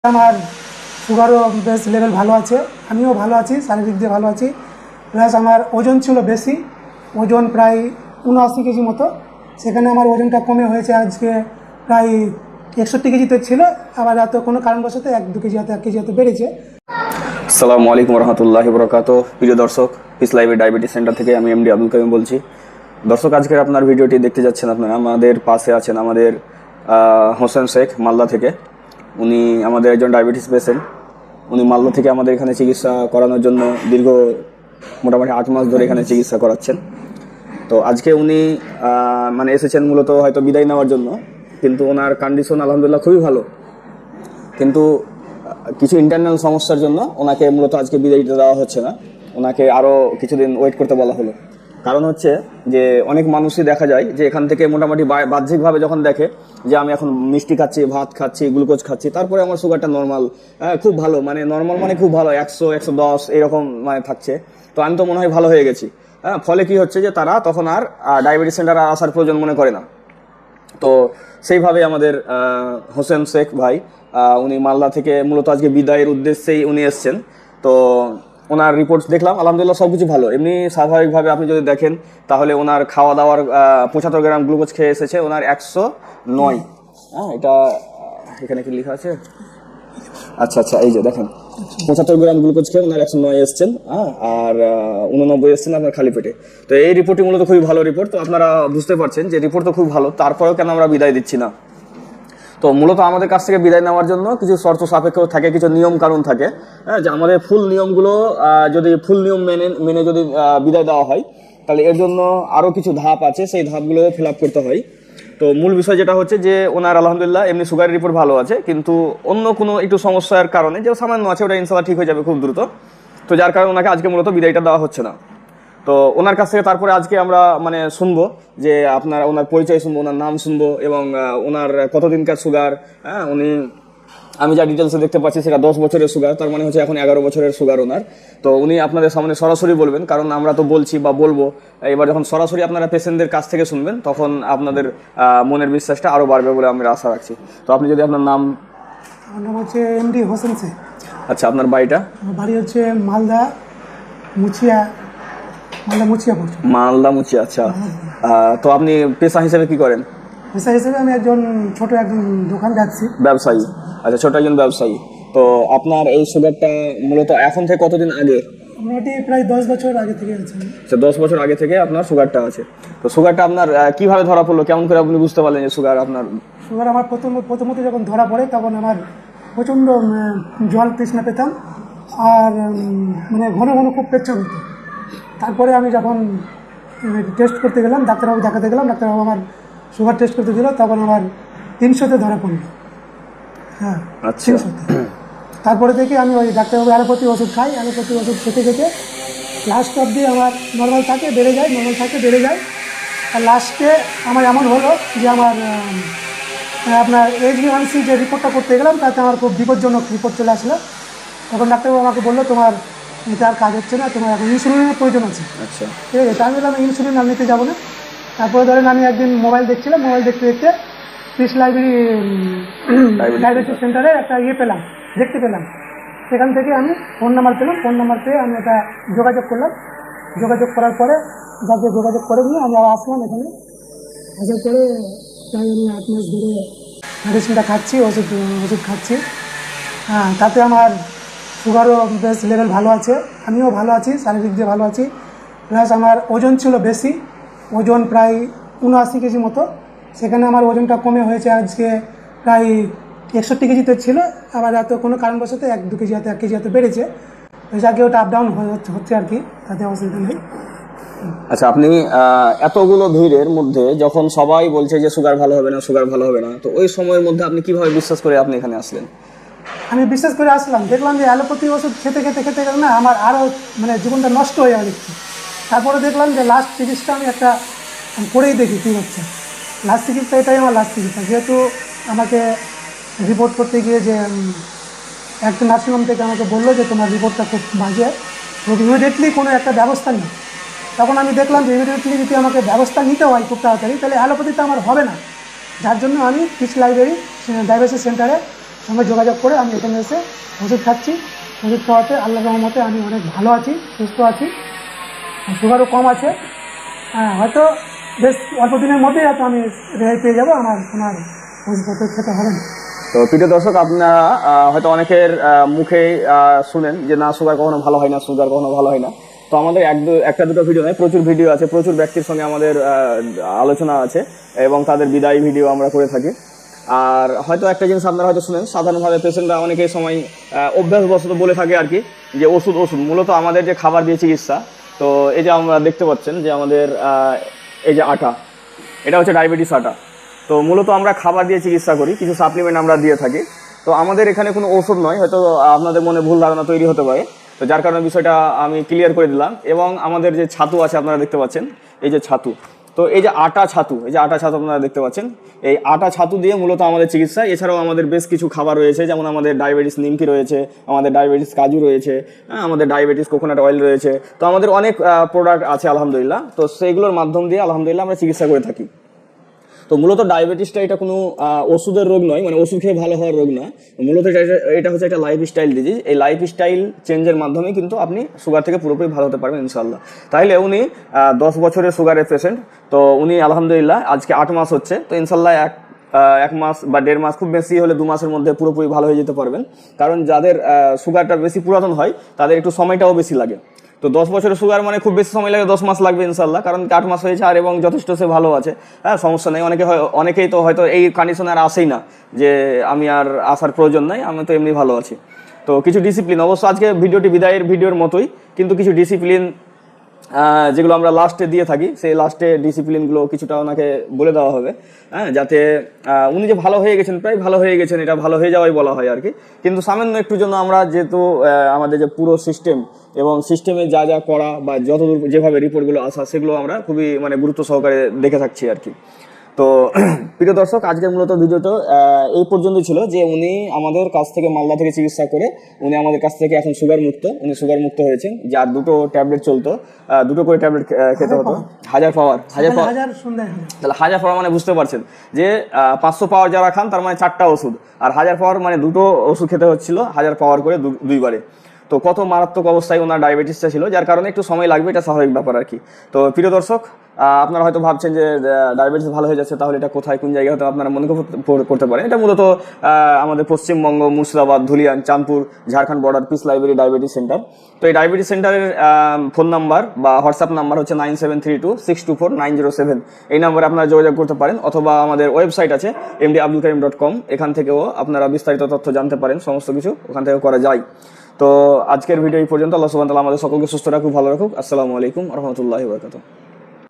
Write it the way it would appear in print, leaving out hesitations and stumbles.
আমার সুগারও বেশ লেভেল ভালো আছে, আমিও ভালো আছি, শারীরিক দিয়ে ভালো আছি। প্লাস আমার ওজন ছিল বেশি, ওজন প্রায় 79 কেজি মতো। সেখানে আমার ওজনটা কমে হয়েছে আজকে প্রায় 61 কেজিতে ছিল, আবার এত কোনো কারণবশত 1-2 কেজি হয়তো 1 কেজি হয়তো বেড়েছে। আসসালামু আলাইকুম রহমতুল্লাহি বরকাতুহ। প্রিয় দর্শক, পিস লাইভের ডায়াবেটিস সেন্টার থেকে আমি এমডি আব্দুল কাইম বলছি। দর্শক, আজকের আপনার ভিডিওটি দেখতে যাচ্ছেন আপনারা, আমাদের পাশে আছেন আমাদের হোসেন শেখ মালদা থেকে। উনি আমাদের একজন ডায়াবেটিস পেশেন্ট। উনি মালদা থেকে আমাদের এখানে চিকিৎসা করানোর জন্য দীর্ঘ মোটামুটি 8 মাস ধরে এখানে চিকিৎসা করাচ্ছেন। তো আজকে উনি এসেছেন মূলত হয়তো বিদায় নেওয়ার জন্য, কিন্তু ওনার কন্ডিশন আলহামদুলিল্লাহ খুবই ভালো। কিন্তু কিছু ইন্টারনাল সমস্যার জন্য ওনাকে মূলত আজকে বিদায় দেওয়া হচ্ছে না, ওনাকে আরও কিছুদিন ওয়েট করতে বলা হলো। কারণ হচ্ছে যে অনেক মানুষই দেখা যায় যে এখান থেকে মোটামুটি বাহ্যিকভাবে যখন দেখে যে আমি এখন মিষ্টি খাচ্ছি, ভাত খাচ্ছি, গ্লুকোজ খাচ্ছি, তারপরে আমার সুগারটা নর্মাল, খুব ভালো, নর্মাল খুব ভালো, 100-110 এরকম থাকছে। তো আমি তো মনে হয় ভালো হয়ে গেছি। ফলে কি হচ্ছে যে তারা তখন আর ডায়াবেটিস সেন্টারে আসার প্রয়োজন মনে করে না। তো সেইভাবে আমাদের হোসেন শেখ ভাই, উনি মালদা থেকে মূলত আজকে বিদায়ের উদ্দেশ্যেই উনি এসছেন। তো ওনার রিপোর্টস দেখলাম, আলহামদুলিল্লাহ সব কিছু ভালো। এমনি স্বাভাবিকভাবে আপনি যদি দেখেন তাহলে ওনার খাওয়া দাওয়ার 75 গ্রাম গ্লুকোজ খেয়ে এসেছে, ওনার 109। এটা এখানে কি লেখা আছে? আচ্ছা, এই যে দেখেন, 75 গ্রাম গ্লুকোজ খেয়ে ওনার 109 এসছেন, আর 89 এসছেন আপনার খালি পেটে। তো এই রিপোর্টটি মূলত খুবই ভালো রিপোর্ট। তো আপনারা বুঝতে পারছেন যে রিপোর্ট তো খুব ভালো, তারপরেও কেন আমরা বিদায় দিচ্ছি না। তো মূলত আমাদের কাছ থেকে বিদায় নেওয়ার জন্য কিছু শর্ত সাপেক্ষ থাকে, কিছু নিয়ম কানুন থাকে, যে আমাদের ফুল নিয়মগুলো যদি ফুল নিয়ম মেনে যদি বিদায় দেওয়া হয়, তাহলে এর জন্য আরও কিছু ধাপ আছে, সেই ধাপগুলো ফিল আপ করতে হয়। তো মূল বিষয় যেটা হচ্ছে যে ওনার আলহামদুলিল্লাহ এমনি সুগারের রিপোর্ট ভালো আছে, কিন্তু অন্য কোনো একটু সমস্যার কারণে যে সামান্য আছে, ওটা ইনশাল্লাহ ঠিক হয়ে যাবে খুব দ্রুত। তো যার কারণে ওনাকে আজকে মূলত বিদায়টা দেওয়া হচ্ছে না। তো ওনার কাছ থেকে তারপরে আজকে আমরা শুনবো যে ওনার পরিচয় শুনবো, ওনার নাম শুনবো, এবং ওনার কতদিনকার সুগার। আমি যা ডিটেলসে দেখতে পাচ্ছি সেটা 10 বছরের সুগার, তার মানে হচ্ছে এখন 11 বছরের সুগার ওনার। তো উনি আপনাদের সামনে সরাসরি বলবেন, কারণ আমরা তো বলছি বা বলবো, এবার যখন সরাসরি আপনারা পেশেন্টদের কাছ থেকে শুনবেন তখন আপনাদের মনের বিশ্বাসটা আরও বাড়বে বলে আমরা আশা রাখছি। তো আপনি যদি আপনার নাম। আমার নাম হচ্ছে এমডি হোসেন শেখ। আচ্ছা, আপনার বাড়িটা? আমার বাড়ি হচ্ছে মালদা মুছিয়া পড়ছে। মালদা মুচিয়া, আচ্ছা। তো আপনি পেশা হিসেবে কি করেন? পেশা হিসেবে আমি ছোট একজন দোকান যাচ্ছি, ব্যবসায়ী। আচ্ছা, ছোট একজন ব্যবসায়ী। তো আপনার এই সুগারটা মূলত এখন থেকে কতদিন আগে? মোটামুটি প্রায় 10 বছর আগে থেকে আছে। আচ্ছা, 10 বছর আগে থেকে আপনার সুগারটা আছে। তো সুগারটা আপনার কিভাবে ধরা পড়লো, কেমন করে আপনি বুঝতে পারলেন যে সুগার আপনার? সুগার আমার প্রথমত যখন ধরা পড়ে তখন আমার প্রচণ্ড জল তৃষ্ণা পেতাম, আর ঘন ঘন খুব পেচ্ছাপ হতো। তারপরে আমি যখন টেস্ট করতে গেলাম, ডাক্তারবাবু দেখাতে গেলাম, ডাক্তারবাবু আমার সুগার টেস্ট করতে দিল, তখন আমার 300-তে ধরা পড়লো। হ্যাঁ, 300-তে। তারপরে থেকে আমি ওই ডাক্তারবাবু অ্যালোপ্যাথি ওষুধ খাই, অ্যালোপ্যাথি ওষুধ খেতে লাস্ট অবধি আমার নর্মাল থাকে, বেড়ে যায়। আর লাস্টে আমার এমন হলো যে আমার আপনার HbA1c যে রিপোর্টটা করতে গেলাম তাতে আমার খুব বিপজ্জনক রিপোর্ট চলে আসলো। তখন ডাক্তারবাবু আমাকে বললো, তোমার এটা আর কাজ হচ্ছে না, তোমার এখন ইনসুলিনের প্রয়োজন আছে। আচ্ছা, ঠিক আছে। তাই আমি বললাম ইনসুলিন আমি নিতে যাবো না। তারপরে ধরেন আমি একদিন মোবাইল দেখছিলাম, মোবাইল দেখতে পিস লাইব্রেরি ডায়াবেটিস সেন্টারে একটা দেখতে পেলাম। সেখান থেকে আমি ফোন নাম্বার পেয়ে আমি এটা যোগাযোগ করলাম। যোগাযোগ করার পরে যাকে যোগাযোগ করে নিয়ে আমি আবার আসলাম এখানে। আসার পরে প্রায় আমি 8 মাস ধরে মেডিসিনটা খাচ্ছি, ওষুধ খাচ্ছি। হ্যাঁ, তাতে আমার সুগারও বেশ লেভেল ভালো আছে, আমিও ভালো আছি, শারীরিক দিয়ে ভালো আছি। প্লাস আমার ওজন ছিল বেশি, ওজন প্রায় 79 কেজি মতো। সেখানে আমার ওজনটা কমে হয়েছে আজকে প্রায় 61 কেজিতে ছিল, আবার এত কোনো কারণবশত 1-2 কেজি হয়তো 1 কেজি হয়তো বেড়েছে। যাকে ওটা আপ ডাউন হচ্ছে আর কি, তাতে অসুবিধা নেই। আচ্ছা, আপনি এতগুলো ভিড়ের মধ্যে যখন সবাই বলছে যে সুগার ভালো হবে না, তো ওই সময়ের মধ্যে আপনি কিভাবে বিশ্বাস করে আপনি এখানে আসলেন? আমি বিশ্বাস করে আসলাম, দেখলাম যে অ্যালোপ্যাথি ওষুধ খেতে গেলে না আমার আরও জীবনটা নষ্ট হয়ে যাবে দেখছি। তারপরে দেখলাম যে লাস্ট চিকিৎসা আমি একটা করেই দেখি কী হচ্ছে। লাস্ট চিকিৎসা এটাই আমার লাস্ট চিকিৎসা, যেহেতু আমাকে রিপোর্ট করতে গিয়ে যে একটা নার্সিংহোম থেকে আমাকে বললো যে তোমার রিপোর্টটা খুব বাজে, তো ইমিডিয়েটলি কোনো একটা ব্যবস্থা নেই। তখন আমি দেখলাম যে ইমিডিয়েটলি যদি আমাকে ব্যবস্থা নিতে হয় খুব তাড়াতাড়ি, তাহলে অ্যালোপ্যাথিতে আমার হবে না। যার জন্য আমি পিস লাইব্রেরি ডায়াবেটিস সেন্টারে সঙ্গে যোগাযোগ করে আমি এখানে এসে ওষুধ খাচ্ছি। ওষুধ খাওয়াতে আল্লাহর রহমতে আমি অনেক ভালো আছি, সুস্থ আছি, সুগারও কম আছে। হ্যাঁ, হয়তো বেশ অল্প দিনের মধ্যেই হয়তো আমি রেহাই পেয়ে যাবো, আমার তোমার ওষুধপত্র খেতে হবে না। তো প্রিয় দর্শক, আপনারা হয়তো অনেকের মুখে শুনেন যে না সুগার কখনো ভালো হয় না, সুগার কখনো ভালো হয় না। তো আমাদের একটা দুটো ভিডিও নয়, প্রচুর ভিডিও আছে, প্রচুর ব্যক্তির সঙ্গে আমাদের আলোচনা আছে এবং তাদের বিদায়ী ভিডিও আমরা করে থাকি। আর হয়তো একটা জিনিস আপনারা হয়তো শুনেন, সাধারণভাবে পেশেন্টরা অনেকেই সময় অভ্যাসবশত বলে থাকে আর কি যে ওষুধ মূলত আমাদের যে খাবার দিয়ে চিকিৎসা। তো এই যে আমরা দেখতে পাচ্ছেন যে আমাদের এই যে আটা, এটা হচ্ছে ডায়াবেটিস আটা। তো মূলত আমরা খাবার দিয়ে চিকিৎসা করি, কিছু সাপ্লিমেন্ট আমরা দিয়ে থাকি। তো আমাদের এখানে কোনো ওষুধ নয়, হয়তো আপনাদের মনে ভুল ধারণা তৈরি হতে পারে। তো যার কারণে বিষয়টা আমি ক্লিয়ার করে দিলাম। এবং আমাদের যে ছাতু আছে আপনারা দেখতে পাচ্ছেন, এই যে ছাতু, তো এই যে আটা ছাতু, এই যে আটা ছাতু আপনারা দেখতে পাচ্ছেন, এই আটা ছাতু দিয়ে মূলত আমাদের চিকিৎসা। এছাড়াও আমাদের বেশ কিছু খাবার রয়েছে, যেমন আমাদের ডায়াবেটিস নিমকি রয়েছে, আমাদের ডায়াবেটিস কাজু রয়েছে, আমাদের ডায়াবেটিস কোকোনাট অয়েল রয়েছে। তো আমাদের অনেক প্রোডাক্ট আছে আলহামদুলিল্লাহ। তো সেইগুলোর মাধ্যম দিয়ে আলহামদুলিল্লাহ আমরা চিকিৎসা করে থাকি। তো মূলত ডায়াবেটিসটা এটা কোনো ওষুধের রোগ নয়, মানে ওষুধ খেয়ে ভালো হওয়ার রোগ না। মূলত এটা হচ্ছে একটা লাইফস্টাইল ডিজিজ। এই লাইফস্টাইল চেঞ্জের মাধ্যমে কিন্তু আপনি সুগার থেকে পুরোপুরি ভালো হতে পারবেন ইনশাল্লাহ। তাইলে উনি 10 বছরের সুগারের পেশেন্ট, তো উনি আলহামদুলিল্লাহ আজকে 8 মাস হচ্ছে। তো ইনশাল্লাহ এক মাস বা 1.5 মাস, খুব বেশি হলে 2 মাসের মধ্যে পুরোপুরি ভালো হয়ে যেতে পারবেন। কারণ যাদের সুগারটা বেশি পুরাতন হয় তাদের একটু সময়টাও বেশি লাগে। তো 10 বছরের সুগার মানে খুব বেশি সময় লাগে, 10 মাস লাগবে ইনশাল্লাহ, কারণ 8 মাস হয়েছে আর এবং যথেষ্ট সে ভালো আছে। হ্যাঁ, সমস্যা নেই। অনেকেই তো হয়তো এই কন্ডিশনে আর আসেই না যে আমি আর আসার প্রয়োজন নাই, আমি তো এমনি ভালো আছি। তো কিছু ডিসিপ্লিন, অবশ্য আজকে ভিডিওটি বিদায়ের ভিডিওর মতোই, কিন্তু কিছু ডিসিপ্লিন যেগুলো আমরা লাস্টে দিয়ে থাকি, সেই লাস্টে ডিসিপ্লিনগুলো কিছুটা ওনাকে বলে দেওয়া হবে। হ্যাঁ, যাতে উনি যে ভালো হয়ে গেছেন, প্রায় ভালো হয়ে গেছেন, এটা ভালো হয়ে যাওয়াই বলা হয় আর কি। কিন্তু সামান্য একটু জন্য আমরা যেহেতু আমাদের যে পুরো সিস্টেম এবং সিস্টেমে যা যা করা বা যতদূর যেভাবে রিপোর্টগুলো আসা, সেগুলো আমরা খুবই মানে গুরুত্ব সহকারে দেখে থাকছি আর কি। তো প্রিয় দর্শক, আজকের মূলত ভিডিওটা এই পর্যন্তই ছিল, যে উনি আমাদের কাছ থেকে মালদা থেকে চিকিৎসা করে উনি আমাদের কাছ থেকে এখন সুগার মুক্ত, উনি সুগার মুক্ত হয়েছেন। যার 2টো ট্যাবলেট চলতো, 2টো করে ট্যাবলেট খেতে হতো, 1000 পাওয়ার, তাহলে 1000 পাওয়ার মানে বুঝতে পারছেন যে 500 পাওয়ার যারা খান তার মানে 4টা ওষুধ, আর 1000 পাওয়ার মানে 2টো ওষুধ খেতে হচ্ছিল 1000 পাওয়ার করে 2বারে। তো কত মারাত্মক অবস্থায় ওনার ডায়াবেটিসটা ছিল, যার কারণে একটু সময় লাগবে, এটা স্বাভাবিক ব্যাপার আর কি। তো প্রিয় দর্শক, আপনারা হয়তো ভাবছেন যে ডায়াবেটিস ভালো হয়ে যাচ্ছে, তাহলে এটা কোথায়, কোন জায়গায় হয়তো আপনারা মনে করতে পারেন। এটা মূলত আমাদের Paschimbanga, Murshidabad, Dhulian, Chandpur, Jharkhand border piece library diabetes centre. তো এই ডায়াবেটিস সেন্টারের ফোন নাম্বার বা হোয়াটসঅ্যাপ নাম্বার হচ্ছে 9732624907। এই নাম্বারে আপনারা যোগাযোগ করতে পারেন, অথবা আমাদের ওয়েবসাইট আছে mdabdulkarim.com, এখান থেকেও আপনারা বিস্তারিত তথ্য জানতে পারেন, সমস্ত কিছু ওখান থেকে করা যায়। তো আজকের ভিডিও এই পর্যন্ত। আল্লাহ সুবহানাহু ওয়া তাআলা আমাদের সকলকে সুস্থ রাখুক, ভালো রাখুক। আসসালামু আলাইকুম ওয়া রাহমাতুল্লাহি ওয়া বারাকাতুহু।